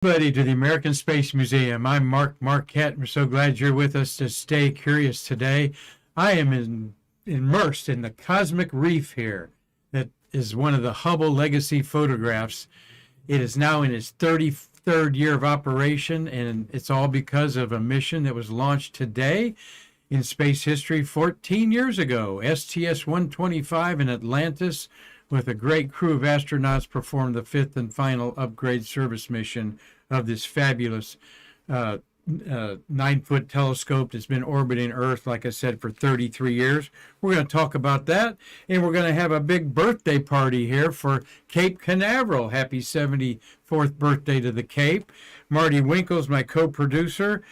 Buddy to the American Space Museum. I'm Marquette. We're so glad you're with us to stay curious today. I am immersed in the cosmic reef here. That is one of the Hubble legacy photographs. It is now in its 33rd year of operation, and it's all because of a mission that was launched today in space history 14 years ago. STS-125 in Atlantis, with a great crew of astronauts, performed the fifth and final upgrade service mission of this fabulous 9-foot telescope that's been orbiting Earth, like I said, for 33 years. We're going to talk about that, and we're going to have a big birthday party here for Cape Canaveral. Happy 74th birthday to the Cape. Marty Winkle's my co-producer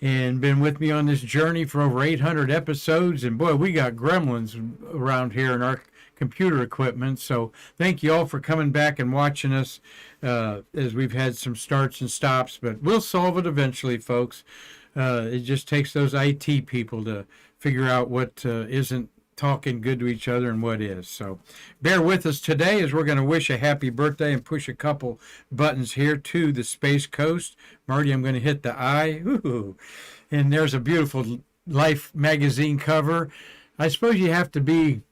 and been with me on this journey for over 800 episodes, and boy, we got gremlins around here in our computer equipment. So thank you all for coming back and watching us as we've had some starts and stops, but we'll solve it eventually, folks. It just takes those IT people to figure out what isn't talking good to each other and what is. So bear with us today as we're going to wish a happy birthday and push a couple buttons here to the Space Coast. Marty, I'm going to hit the I. Ooh. And there's a beautiful Life magazine cover. I suppose you have to be,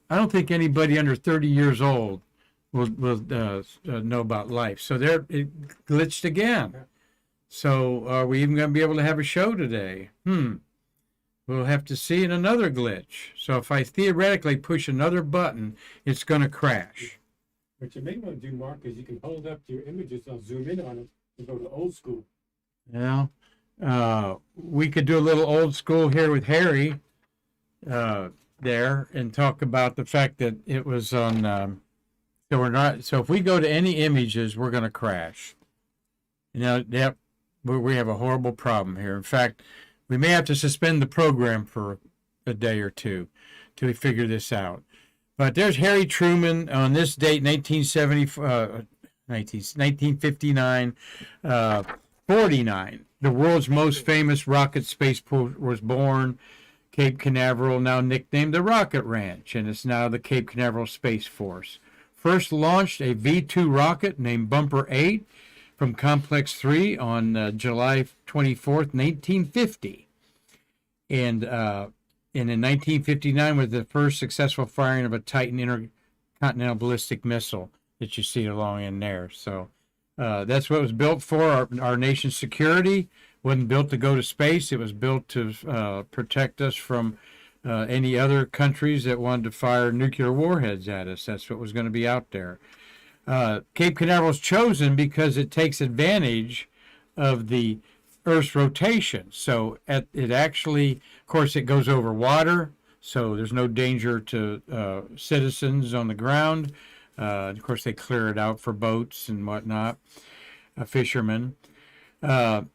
I don't think anybody under 30 years old will know about Life. So there, it glitched again. So are we even going to be able to have a show today? We'll have to see in another glitch. So if I theoretically push another button, it's going to crash. What you may want to do, Mark, is you can hold up your images. I'll zoom in on them and go to old school. Well, we could do a little old school here with Harry there and talk about the fact that it was on. So if we go to any images, we're going to crash. Yep, we have a horrible problem here. In fact, we may have to suspend the program for a day or two till we figure this out. But there's Harry Truman on this date, 1959, 49. The world's most famous rocket spaceport was born. Cape Canaveral, now nicknamed the Rocket Ranch, and it's now the Cape Canaveral Space Force. First launched a V-2 rocket named Bumper 8 from Complex 3 on July 24th, 1950. And in 1959 was the first successful firing of a Titan intercontinental ballistic missile that you see along in there. So that's what it was built for, our nation's security. Wasn't built to go to space. It was built to protect us from any other countries that wanted to fire nuclear warheads at us. That's what was going to be out there. Cape Canaveral is chosen because it takes advantage of the Earth's rotation. So it actually, of course, it goes over water, so there's no danger to citizens on the ground. Of course, they clear it out for boats and whatnot, fishermen. But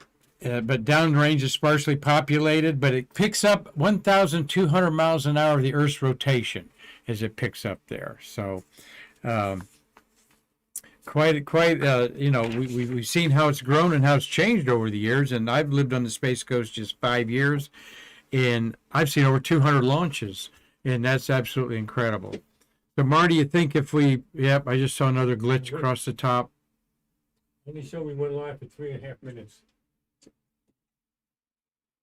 downrange is sparsely populated, but it picks up 1,200 miles an hour of the Earth's rotation as it picks up there. So we've seen how it's grown and how it's changed over the years. And I've lived on the Space Coast just 5 years, and I've seen over 200 launches, and that's absolutely incredible. So, Marty, you think if we, yep, I just saw another glitch across the top. Only show we went live for 3.5 minutes.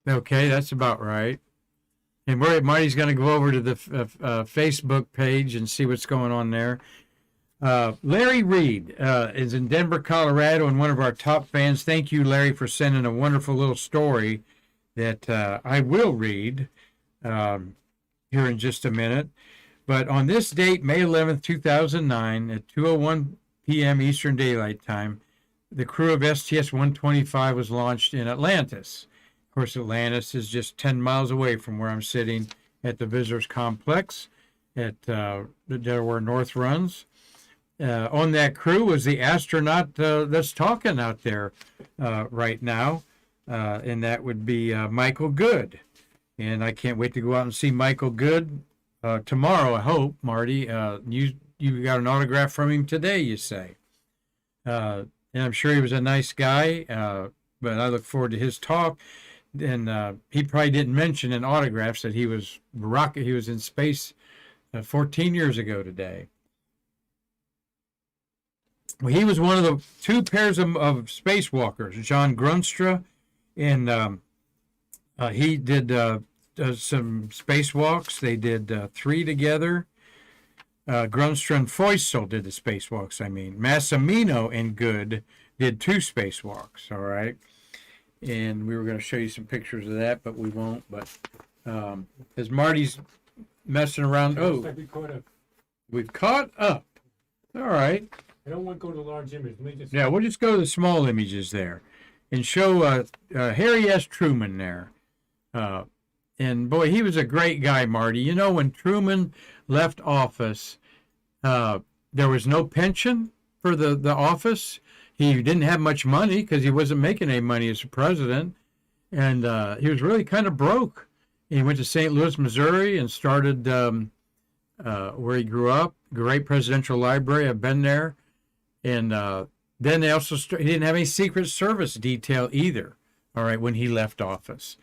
Okay, that's about right. And Marty's going to go over to the Facebook page and see what's going on there. Larry Reed is in Denver, Colorado, and one of our top fans. Thank you, Larry, for sending a wonderful little story that I will read here in just a minute. But on this date, May 11th, 2009, at 2:01 p.m. Eastern Daylight Time, the crew of STS-125 was launched in Atlantis. Of course, Atlantis is just 10 miles away from where I'm sitting at the Visitors Complex at the Delaware North runs. On that crew was the astronaut that's talking out there right now, and that would be Michael Good. And I can't wait to go out and see Michael Good tomorrow, I hope, Marty. You got an autograph from him today, you say. And I'm sure he was a nice guy, but I look forward to his talk. And he probably didn't mention in autographs that he was in space 14 years ago today. Well, he was one of the two pairs of spacewalkers, John Grunstra, and he did some spacewalks. They did 3 together. Grunstra and Feustel did the spacewalks, I mean. Massimino and Good did 2 spacewalks, all right? And we were going to show you some pictures of that, but we won't. But as Marty's messing around, Looks like we caught up. we've caught up. All right. I don't want to go to large image. Let me just. Yeah, we'll just go to the small images there and show Harry S. Truman there. And boy, he was a great guy, Marty. You know, when Truman left office, there was no pension for the office. He didn't have much money because he wasn't making any money as a president. And he was really kind of broke. He went to St. Louis, Missouri, and started where he grew up, great presidential library. I've been there. And then they also he didn't have any Secret Service detail either, all right, when he left office.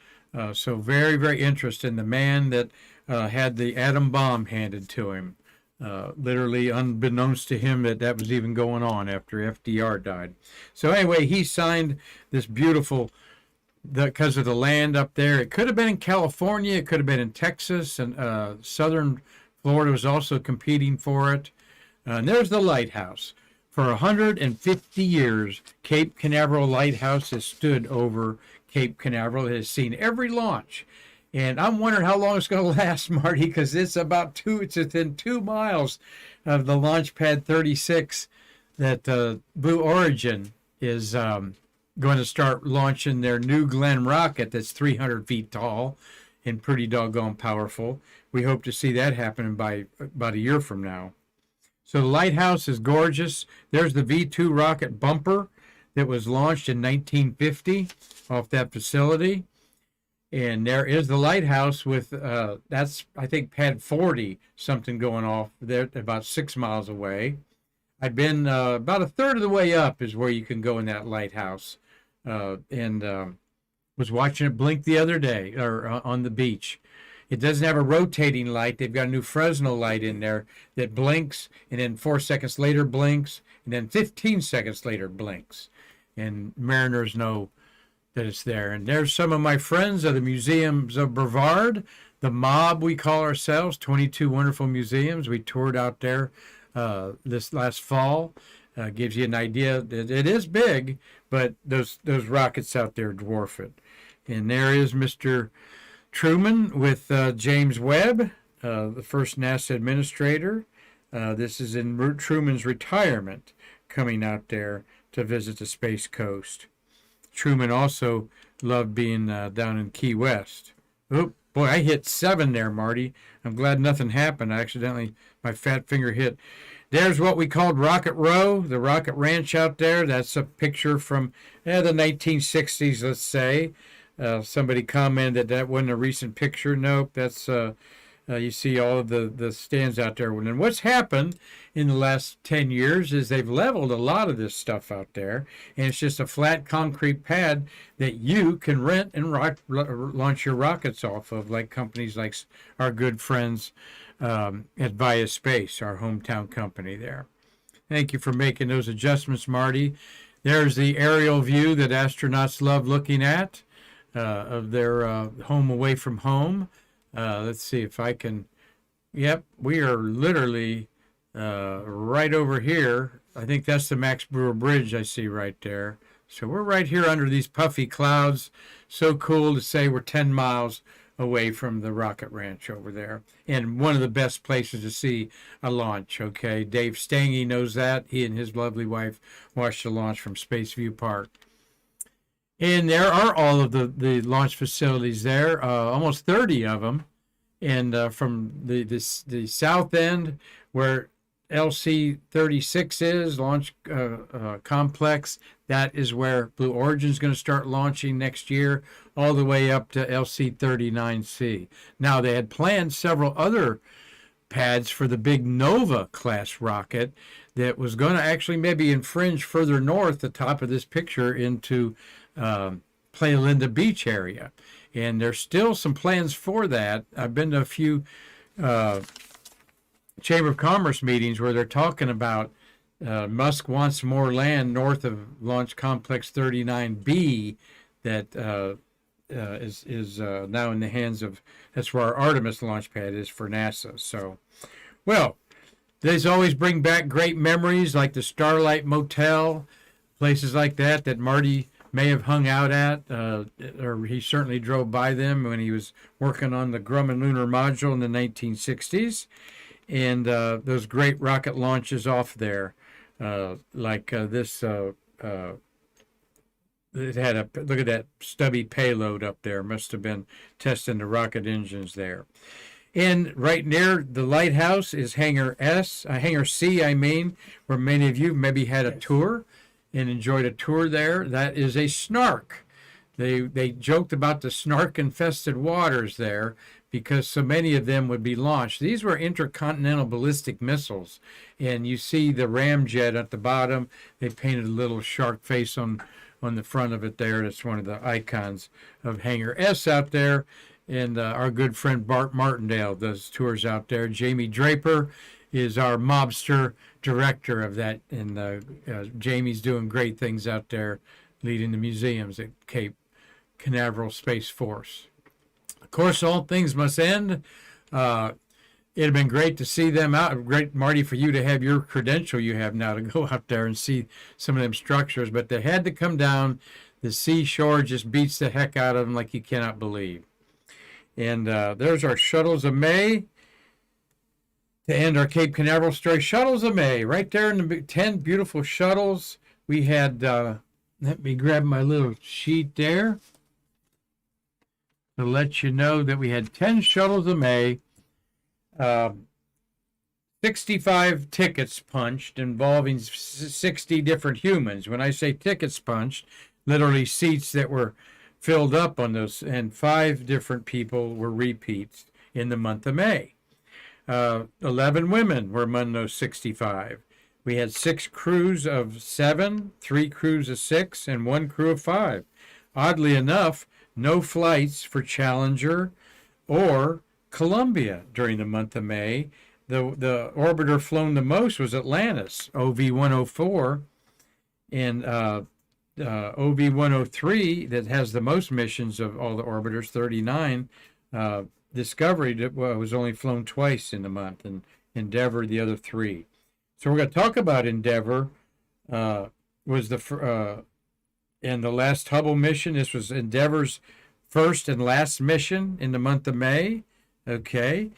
So very, very interesting. The man that had the atom bomb handed to him, literally unbeknownst to him that was even going on after FDR died. So anyway, he signed this beautiful, because of the land up there. It could have been in California. It could have been in Texas. And southern Florida was also competing for it. And there's the lighthouse. For 150 years, Cape Canaveral Lighthouse has stood over Cape Canaveral. It has seen every launch. And I'm wondering how long it's going to last, Marty, because it's within 2 miles of the Launch Pad 36 that Blue Origin is going to start launching their New Glenn rocket that's 300 feet tall and pretty doggone powerful. We hope to see that happening by about a year from now. So the lighthouse is gorgeous. There's the V2 rocket bumper that was launched in 1950 off that facility. And there is the lighthouse with, that's, I think, pad 40, something going off there about 6 miles away. I've been about a third of the way up is where you can go in that lighthouse. And was watching it blink the other day or on the beach. It doesn't have a rotating light. They've got a new Fresnel light in there that blinks, and then 4 seconds later blinks, and then 15 seconds later blinks. And mariners know that it's there. And there's some of my friends of the Museums of Brevard, the mob we call ourselves, 22 wonderful museums. We toured out there this last fall. Gives you an idea that it is big, but those rockets out there dwarf it. And there is Mr. Truman with James Webb, the first NASA administrator. This is in Truman's retirement, coming out there to visit the Space Coast. Truman also loved being down in Key West. Oh, boy, I hit 7 there, Marty. I'm glad nothing happened. My fat finger hit. There's what we called Rocket Row, the Rocket Ranch out there. That's a picture from the 1960s, let's say. Somebody commented that wasn't a recent picture. Nope, that's you see all of the stands out there. And what's happened in the last 10 years is they've leveled a lot of this stuff out there, and it's just a flat concrete pad that you can rent and launch your rockets off of, like companies like our good friends at Via Space, our hometown company there. Thank you for making those adjustments, Marty. There's the aerial view that astronauts love looking at. Of their home away from home. Let's see if I can. Yep, we are literally right over here. I think that's the Max Brewer Bridge I see right there. So we're right here under these puffy clouds. So cool to say we're 10 miles away from the rocket ranch over there. And one of the best places to see a launch, okay? Dave Stange knows that. He and his lovely wife watched the launch from Spaceview Park. And there are all of the launch facilities there, almost 30 of them. And from the south end, where LC-36 is, Launch Complex, that is where Blue Origin is going to start launching next year, all the way up to LC-39C. Now, they had planned several other pads for the big Nova class rocket that was going to actually maybe infringe further north, the top of this picture, into Playa Linda Beach area. And there's still some plans for that. I've been to a few Chamber of Commerce meetings where they're talking about Musk wants more land north of Launch Complex 39B that is now in the hands of, that's where our Artemis launch pad is for NASA. So, well, these always bring back great memories like the Starlight Motel, places like that Marty may have hung out at, or he certainly drove by them when he was working on the Grumman lunar module in the 1960s. And those great rocket launches off there, this. It had a look at that stubby payload up there. Must have been testing the rocket engines there. And right near the lighthouse is Hangar C, I mean, where many of you maybe had a tour and enjoyed a tour there. That is a snark. They joked about the snark-infested waters there because so many of them would be launched. These were intercontinental ballistic missiles, and you see the ramjet at the bottom. They painted a little shark face on the front of it there. That's one of the icons of Hangar S out there. And our good friend Bart Martindale does tours out there. Jamie Draper is our mobster director of that. And Jamie's doing great things out there, leading the museums at Cape Canaveral Space Force. Of course, all things must end. It'd been great to see them out. Great, Marty, for you to have your credential you have now to go out there and see some of them structures. But they had to come down. The seashore just beats the heck out of them like you cannot believe. And there's our Shuttles of May to end our Cape Canaveral story. Shuttles of May, right there in the 10 beautiful shuttles. We had, let me grab my little sheet there to let you know that we had 10 shuttles of May. 65 tickets punched involving 60 different humans. When I say tickets punched, literally seats that were filled up on those, and 5 different people were repeats in the month of May. 11 women were among those 65. We had 6 crews of 7, 3 crews of 6, and 1 crew of 5. Oddly enough, no flights for Challenger or Columbia during the month of May. The orbiter flown the most was Atlantis, OV-104, and OV-103, that has the most missions of all the orbiters, 39. Discovery was only flown twice in the month, and Endeavour the other 3. So we're going to talk about Endeavour. Was the and the last Hubble mission. This was Endeavour's first and last mission in the month of May. Okay.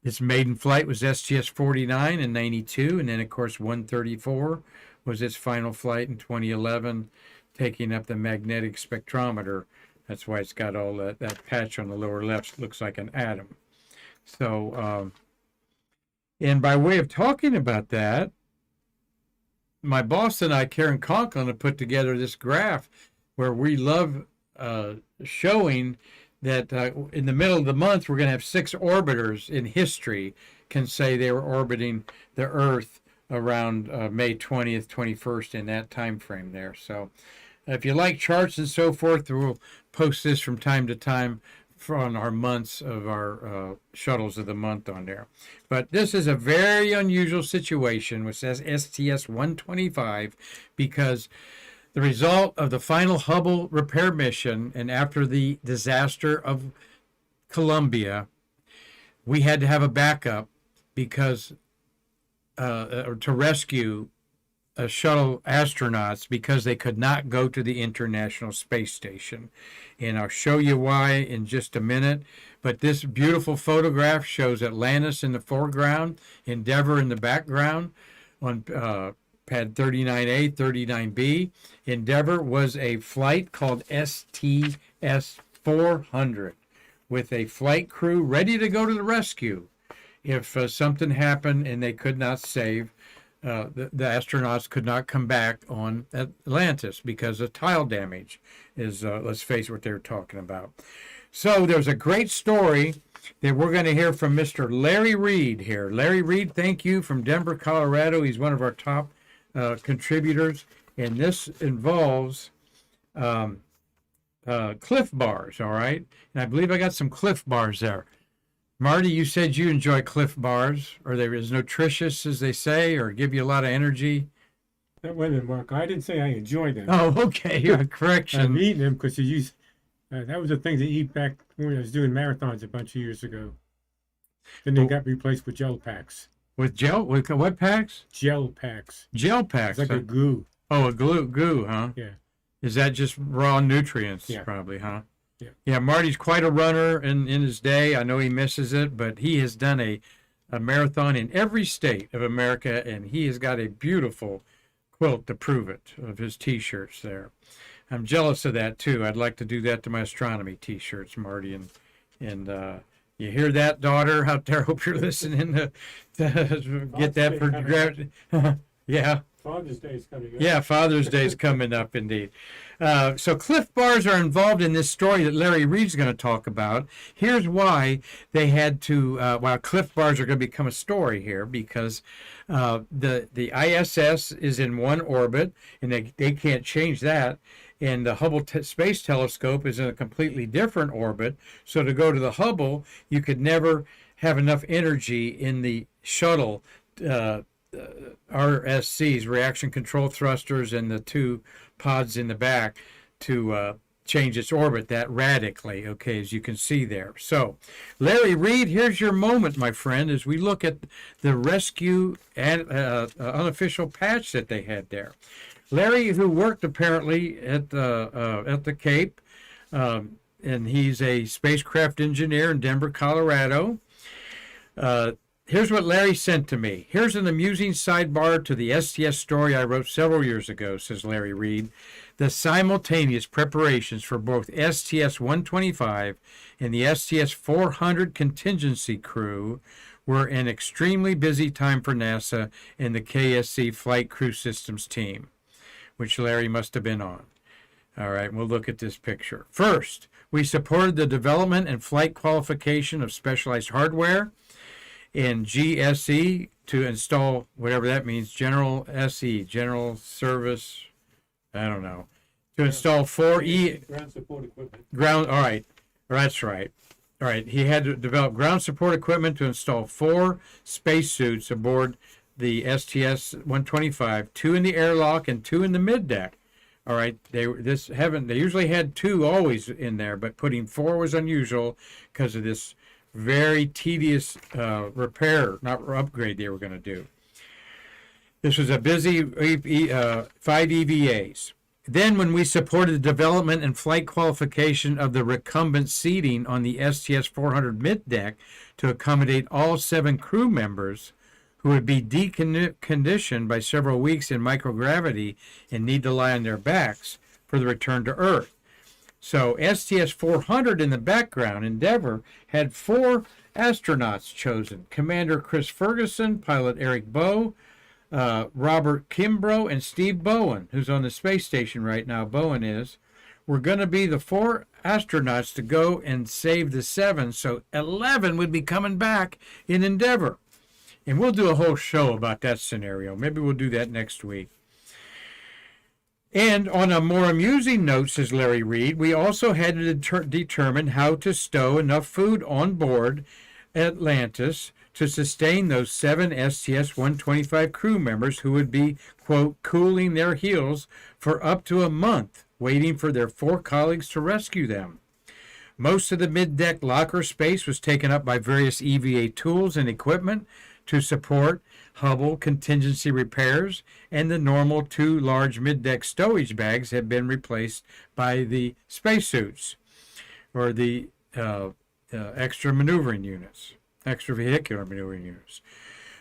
Its maiden flight was STS-49 in 92, and then, of course, 134 was its final flight in 2011, taking up the magnetic spectrometer. That's why it's got all that patch on the lower left. Looks like an atom. So, and by way of talking about that, my boss and I, Karan Conklin, have put together this graph where we love showing that in the middle of the month, we're going to have 6 orbiters in history can say they were orbiting the Earth around May 20th, 21st, in that time frame there. So if you like charts and so forth, we'll post this from time to time on our months of our shuttles of the month on there. But this is a very unusual situation, which says STS-125, because the result of the final Hubble repair mission, and after the disaster of Columbia, we had to have a backup because to rescue shuttle astronauts because they could not go to the International Space Station. And I'll show you why in just a minute. But this beautiful photograph shows Atlantis in the foreground, Endeavour in the background on pad 39A, 39B. Endeavour was a flight called STS-400 with a flight crew ready to go to the rescue if something happened and they could not save. The astronauts could not come back on Atlantis because of tile damage is, let's face what they were talking about. So there's a great story that we're going to hear from Mr. Larry Reed here. Larry Reed, thank you, from Denver, Colorado. He's one of our top contributors, and this involves Cliff Bars, all right? And I believe I got some Cliff Bars there. Marty, you said you enjoy Cliff Bars. Are they as nutritious as they say, or give you a lot of energy? Wait a minute, Mark. I didn't say I enjoy them. Oh, okay. Yeah, I've correction. eaten them because you use that was the thing to eat back when I was doing marathons a bunch of years ago. Then they got replaced with gel packs. With gel? With what packs? Gel packs. Gel It's packs. like a goo. Oh, a goo, huh? Yeah. Is that just raw nutrients, Yeah. probably, huh? Yeah. Yeah, Marty's quite a runner in his day. I know he misses it, but he has done a marathon in every state of America, and he has got a beautiful quilt to prove it of his T-shirts there. I'm jealous of that, too. I'd like to do that to my astronomy T-shirts, Marty. And you hear that, daughter, out there? Hope you're listening to get that for... Yeah. Father's Day is coming up. Yeah, Father's Day is coming up, indeed. So Cliff Bars are involved in this story that Larry Reed's going to talk about. Here's why they had to, why Cliff Bars are going to become a story here, because the ISS is in one orbit, and they can't change that. And the Hubble Space Telescope is in a completely different orbit. So to go to the Hubble, you could never have enough energy in the shuttle RSCs, reaction control thrusters, and the two pods in the back to change its orbit that radically, okay, as you can see there. So, Larry Reed, here's your moment, my friend, as we look at the rescue and unofficial patch that they had there. Larry, who worked apparently at the Cape, and he's a spacecraft engineer in Denver, Colorado. Here's what Larry sent to me. Here's an amusing sidebar to the STS story I wrote several years ago, says Larry Reed. The simultaneous preparations for both STS-125 and the STS-400 contingency crew were an extremely busy time for NASA and the KSC Flight Crew Systems team, which Larry must have been on. All right, we'll look at this picture. First, we supported the development and flight qualification of specialized hardware in GSE to install whatever that means, General SE, General Service, I don't know, to install 4E Ground support equipment. all right, that's right. All right, he had to develop ground support equipment to install 4 spacesuits aboard the STS-125, 2 in the airlock and 2 in the middeck. All right, they usually had 2 always in there, but putting 4 was unusual because of this very tedious repair, not upgrade they were going to do. This was a busy 5 EVAs. Then when we supported the development and flight qualification of the recumbent seating on the STS-400 middeck to accommodate all 7 crew members who would be deconditioned by several weeks in microgravity and need to lie on their backs for the return to Earth. So STS-400 in the background, Endeavour, had 4 astronauts chosen. Commander Chris Ferguson, pilot Eric Bowe, Robert Kimbrough, and Steve Bowen, who's on the space station right now, Bowen is, were going to be the 4 astronauts to go and save the 7, so 11 would be coming back in Endeavour. And we'll do a whole show about that scenario. Maybe we'll do that next week. And on a more amusing note, says Larry Reed, we also had to determine how to stow enough food on board Atlantis to sustain those 7 STS-125 crew members who would be, quote, cooling their heels for up to a month, waiting for their 4 colleagues to rescue them. Most of the middeck locker space was taken up by various EVA tools and equipment to support Hubble contingency repairs, and the normal 2 large middeck stowage bags have been replaced by the spacesuits, or the extra maneuvering units, extravehicular maneuvering units.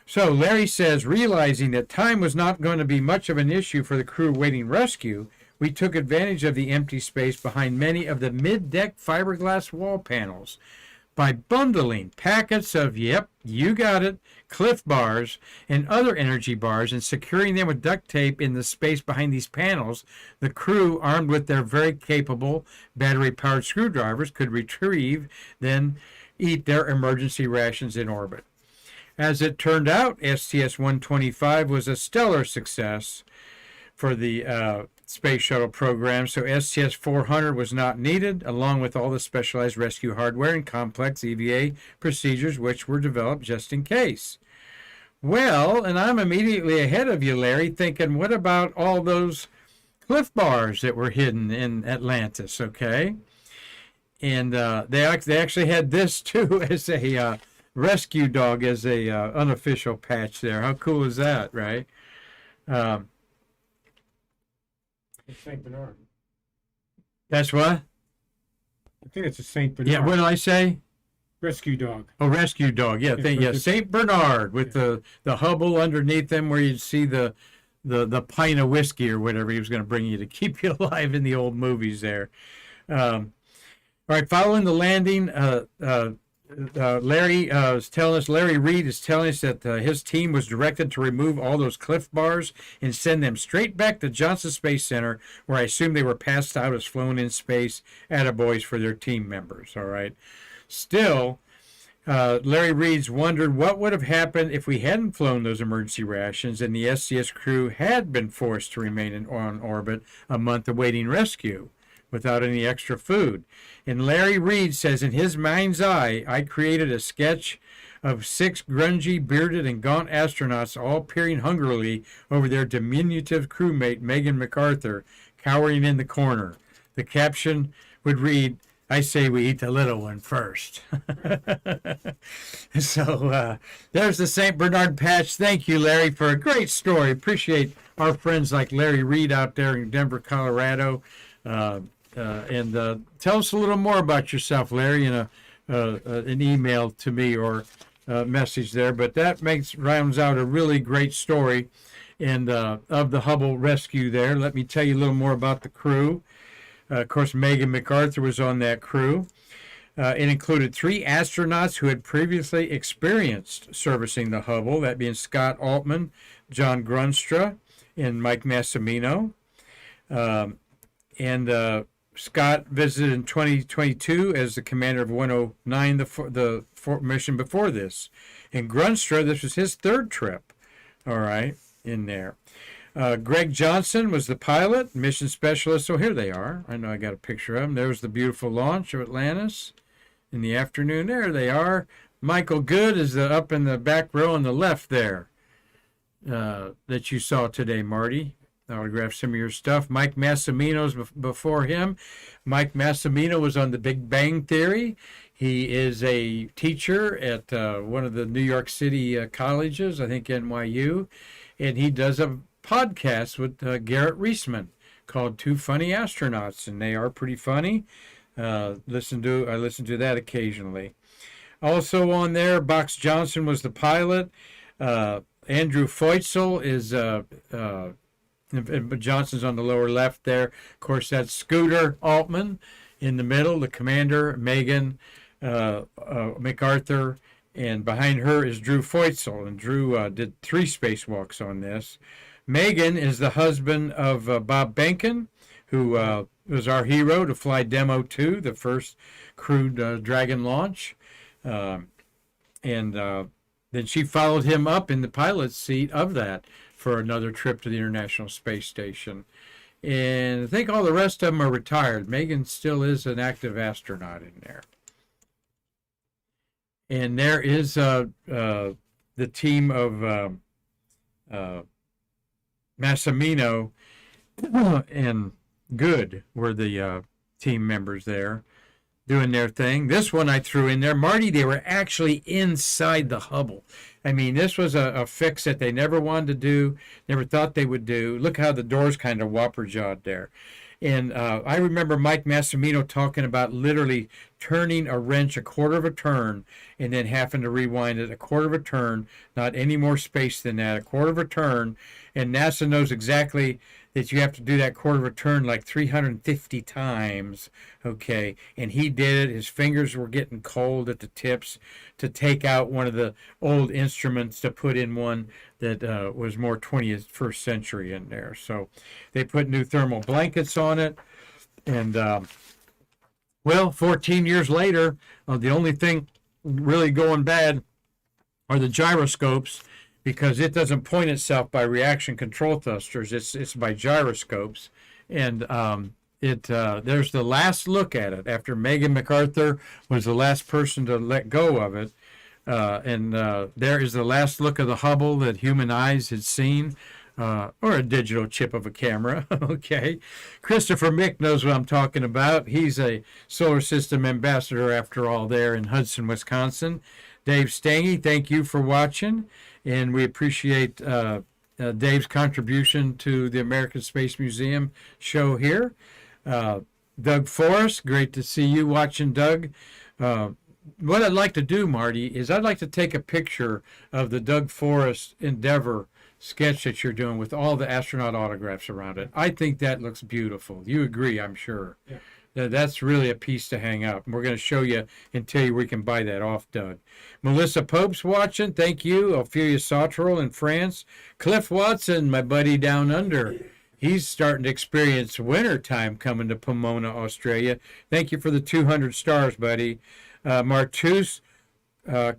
So Larry says, realizing that time was not going to be much of an issue for the crew waiting rescue, we took advantage of the empty space behind many of the middeck fiberglass wall panels by bundling packets of, yep, you got it, Cliff Bars and other energy bars and securing them with duct tape in the space behind these panels. The crew, armed with their very capable battery-powered screwdrivers, could retrieve, then eat their emergency rations in orbit. As it turned out, STS-125 was a stellar success for the space shuttle program, so STS-400 was not needed, along with all the specialized rescue hardware and complex EVA procedures which were developed just in case. Well, and I'm immediately ahead of you, Larry, thinking, what about all those cliff bars that were hidden in Atlantis, okay? And they actually had this, too, as a rescue dog, as a unofficial patch there. How cool is that, right? It's Saint Bernard. That's what? I think it's a Saint Bernard. Yeah, what did I say? Rescue dog. Oh, rescue dog. Yeah, Saint Bernard with the Hubble underneath them, where you'd see the pint of whiskey or whatever he was going to bring you to keep you alive in the old movies there. All right, following the landing, Larry is telling us, Larry Reed is telling us that his team was directed to remove all those cliff bars and send them straight back to Johnson Space Center, where I assume they were passed out as flown in space attaboys for their team members. All right. Still, Larry Reed's wondered what would have happened if we hadn't flown those emergency rations and the SCS crew had been forced to remain on orbit a month awaiting rescue without any extra food. And Larry Reed says, in his mind's eye, I created a sketch of 6 grungy, bearded, and gaunt astronauts all peering hungrily over their diminutive crewmate, Megan MacArthur, cowering in the corner. The caption would read, I say we eat the little one first. So there's the St. Bernard patch. Thank you, Larry, for a great story. Appreciate our friends like Larry Reed out there in Denver, Colorado. And tell us a little more about yourself, Larry, in an email to me or a message there. But that rounds out a really great story and of the Hubble rescue there. Let me tell you a little more about the crew. Of course, Megan MacArthur was on that crew. It included 3 astronauts who had previously experienced servicing the Hubble, that being Scott Altman, John Grunstra, and Mike Massimino. And Scott visited in 2022 as the commander of 109, the mission before this. And Grunstra, this was his 3rd trip, all right, in there. Greg Johnson was the pilot, mission specialist. So here they are. I know I got a picture of them. There's the beautiful launch of Atlantis in the afternoon. There they are. Michael Good is up in the back row on the left there that you saw today, Marty. Autographed some of your stuff. Mike Massimino's before him. Mike Massimino was on the Big Bang Theory. He is a teacher at one of the New York City colleges, I think NYU, and he does a podcast with Garrett Reisman called Two Funny Astronauts, and they are pretty funny. I listen to that occasionally. Also on there, Box Johnson was the pilot. Andrew Feutzel is Johnson's on the lower left there. Of course, that's Scooter Altman in the middle, the commander, Megan MacArthur, and behind her is Drew Feutzel. And Drew did 3 spacewalks on this. Megan is the husband of Bob Behnken, who was our hero to fly Demo 2, the first crewed Dragon launch. And then she followed him up in the pilot's seat of that for another trip to the International Space Station. And I think all the rest of them are retired. Megan still is an active astronaut in there. And there is the team of Massimino and Good were the team members there doing their thing. This one I threw in there. Marty, they were actually inside the Hubble. I mean, this was a fix that they never wanted to do, never thought they would do. Look how the doors kind of whopper-jawed there. And I remember Mike Massimino talking about literally turning a wrench a quarter of a turn and then having to rewind it a quarter of a turn, not any more space than that, a quarter of a turn. And NASA knows exactly that you have to do that quarter of a turn like 350 times, okay? And he did it. His fingers were getting cold at the tips to take out one of the old instruments to put in one that was more 21st century in there. So they put new thermal blankets on it. And, well, 14 years later, the only thing really going bad are the gyroscopes, because it doesn't point itself by reaction control thrusters. It's by gyroscopes. And there's the last look at it after Megan MacArthur was the last person to let go of it. And there is the last look of the Hubble that human eyes had seen, or a digital chip of a camera. Okay. Christopher Mick knows what I'm talking about. He's a solar system ambassador, after all, there in Hudson, Wisconsin. Dave Stange, thank you for watching, and we appreciate Dave's contribution to the American Space Museum show here. Doug Forrest, great to see you watching, Doug. What I'd like to do, Marty, is I'd like to take a picture of the Doug Forrest Endeavor sketch that you're doing with all the astronaut autographs around it. I think that looks beautiful. You agree, I'm sure. Yeah. That's really a piece to hang up. We're going to show you and tell you where you can buy that off, Doug. Melissa Pope's watching. Thank you. Ophelia Sauterelle in France. Cliff Watson, my buddy down under. He's starting to experience winter time coming to Pomona, Australia. Thank you for the 200 stars, buddy. Martus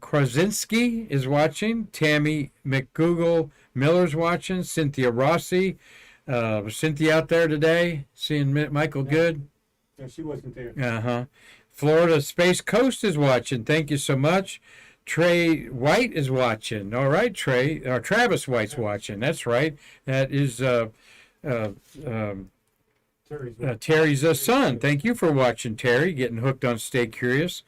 Krasinski is watching. Tammy McGoogle Miller's watching. Cynthia Rossi. Was Cynthia out there today? Seeing Michael Good? No, she wasn't there. Uh-huh. Florida Space Coast is watching. Thank you so much. Trey White is watching. All right, Trey. Travis White's watching. That's right. That is Terry's son. Thank you for watching, Terry. Getting hooked on Stay Curious.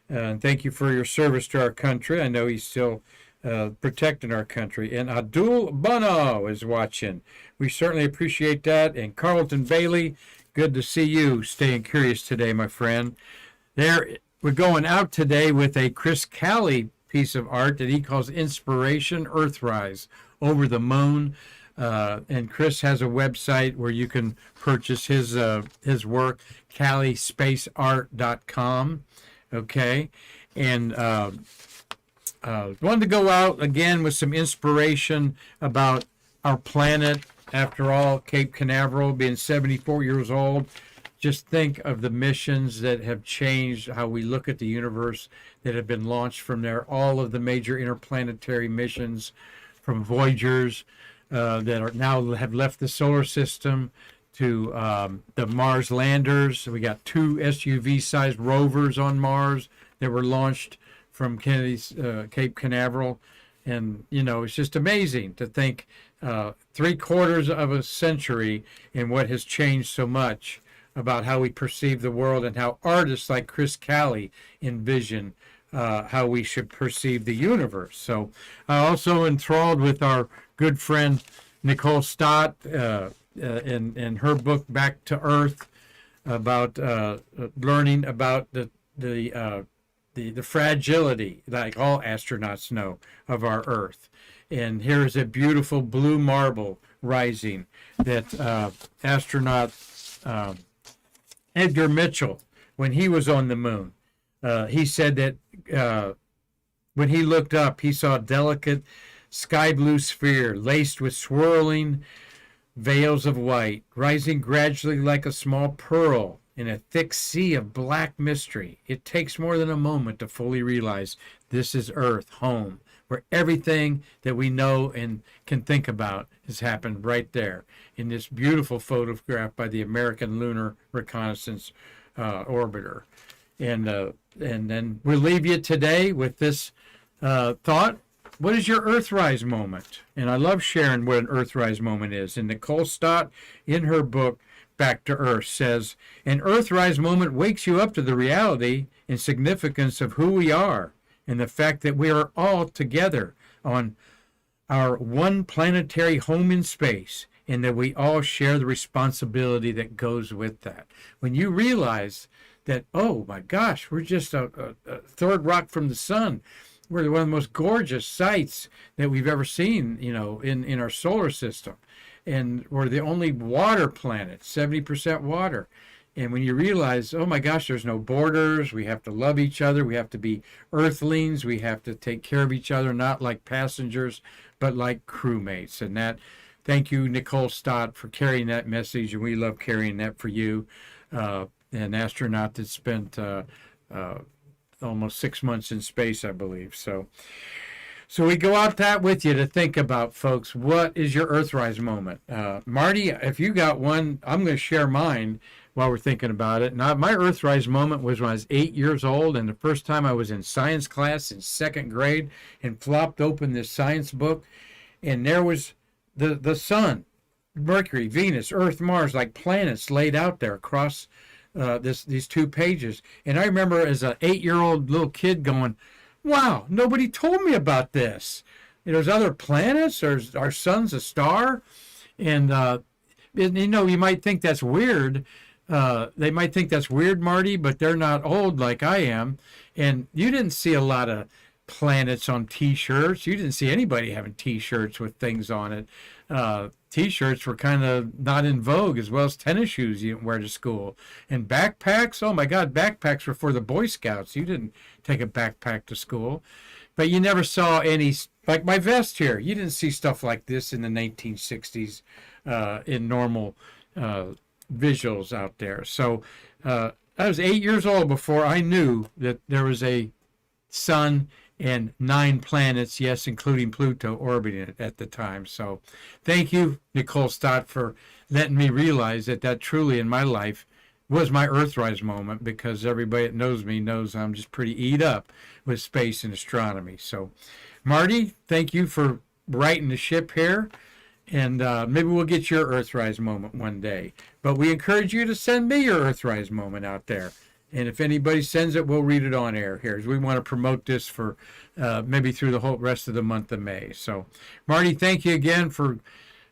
And thank you for your service to our country. I know he's still protecting our country. And Abdul Bono is watching. We certainly appreciate that. And Carlton Bailey, good to see you staying curious today, my friend. We're going out today with a Chris Calley piece of art that he calls Inspiration Earthrise over the moon. And Chris has a website where you can purchase his work, CalleySpaceArt.com. Okay. And wanted to go out again with some inspiration about our planet. After all, Cape Canaveral being 74 years old, just think of the missions that have changed how we look at the universe that have been launched from there. All of the major interplanetary missions from Voyagers that are now have left the solar system to the Mars landers. We got 2 SUV-sized rovers on Mars that were launched from Kennedy's Cape Canaveral. And, it's just amazing to think 3/4 of a century and what has changed so much about how we perceive the world and how artists like Chris Calley envision how we should perceive the universe. So also enthralled with our good friend Nicole Stott in her book Back to Earth about learning about the fragility, like all astronauts know, of our Earth. And here's a beautiful blue marble rising that astronaut Edgar Mitchell, when he was on the moon, he said that when he looked up, he saw a delicate sky blue sphere laced with swirling veils of white, rising gradually like a small pearl in a thick sea of black mystery. It takes more than a moment to fully realize this is Earth, home, where everything that we know and can think about has happened right there in this beautiful photograph by the American Lunar Reconnaissance Orbiter. And then we'll leave you today with this thought. What is your Earthrise moment? And I love sharing what an Earthrise moment is. And Nicole Stott, in her book, Back to Earth, says, an Earthrise moment wakes you up to the reality and significance of who we are and the fact that we are all together on our one planetary home in space and that we all share the responsibility that goes with that. When you realize that, oh my gosh, we're just a third rock from the sun. We're one of the most gorgeous sights that we've ever seen, in our solar system. And we're the only water planet, 70% water. And when you realize, oh my gosh, there's no borders, we have to love each other, we have to be earthlings, we have to take care of each other, not like passengers, but like crewmates. And that, thank you, Nicole Stott, for carrying that message, and we love carrying that for you. An astronaut that spent almost 6 months in space, I believe. So, So we go out that with you to think about, folks. What is your Earthrise moment? Marty, if you got one, I'm going to share mine while we're thinking about it. Now, my Earthrise moment was when I was 8 years old, and the first time I was in science class in second grade and flopped open this science book, and there was the sun, Mercury, Venus, Earth, Mars, like planets laid out there across these 2 pages. And I remember as an 8-year-old little kid going, wow, nobody told me about this. There's other planets. Our sun's a star. And, you might think that's weird. They might think that's weird, Marty, but they're not old like I am. And you didn't see a lot of planets on T-shirts. You didn't see anybody having T-shirts with things on it. T-shirts were kind of not in vogue, as well as tennis shoes you didn't wear to school. And backpacks, oh my God, backpacks were for the Boy Scouts. You didn't take a backpack to school. But you never saw any, like my vest here. You didn't see stuff like this in the 1960s in normal visuals out there. So I was 8 years old before I knew that there was a sun and 9 planets, yes, including Pluto, orbiting it at the time. So thank you, Nicole Stott, for letting me realize that truly in my life was my Earthrise moment, because everybody that knows me knows I'm just pretty eat up with space and astronomy. So, Marty, thank you for righting the ship here. And maybe we'll get your Earthrise moment one day. But we encourage you to send me your Earthrise moment out there. And if anybody sends it, we'll read it on air here. We want to promote this for maybe through the whole rest of the month of May. So, Marty, thank you again for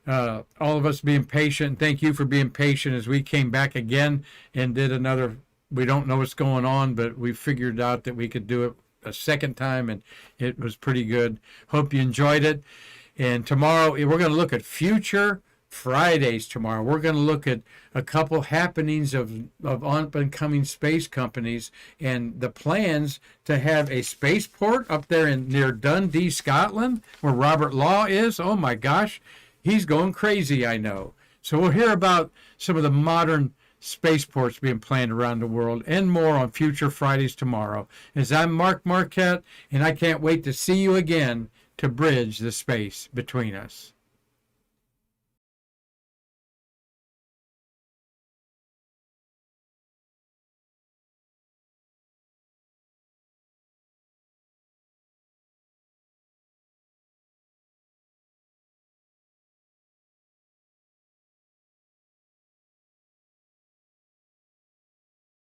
all of us being patient. Thank you for being patient as we came back again and did another. We don't know what's going on, but we figured out that we could do it a second time, and it was pretty good. Hope you enjoyed it. And tomorrow, we're going to look at future Fridays tomorrow. We're going to look at a couple happenings of up-and-coming space companies and the plans to have a spaceport up there near Dundee, Scotland, where Robert Law is. Oh my gosh, he's going crazy, I know. So we'll hear about some of the modern spaceports being planned around the world and more on Future Fridays tomorrow. As I'm Mark Marquette, and I can't wait to see you again to bridge the space between us.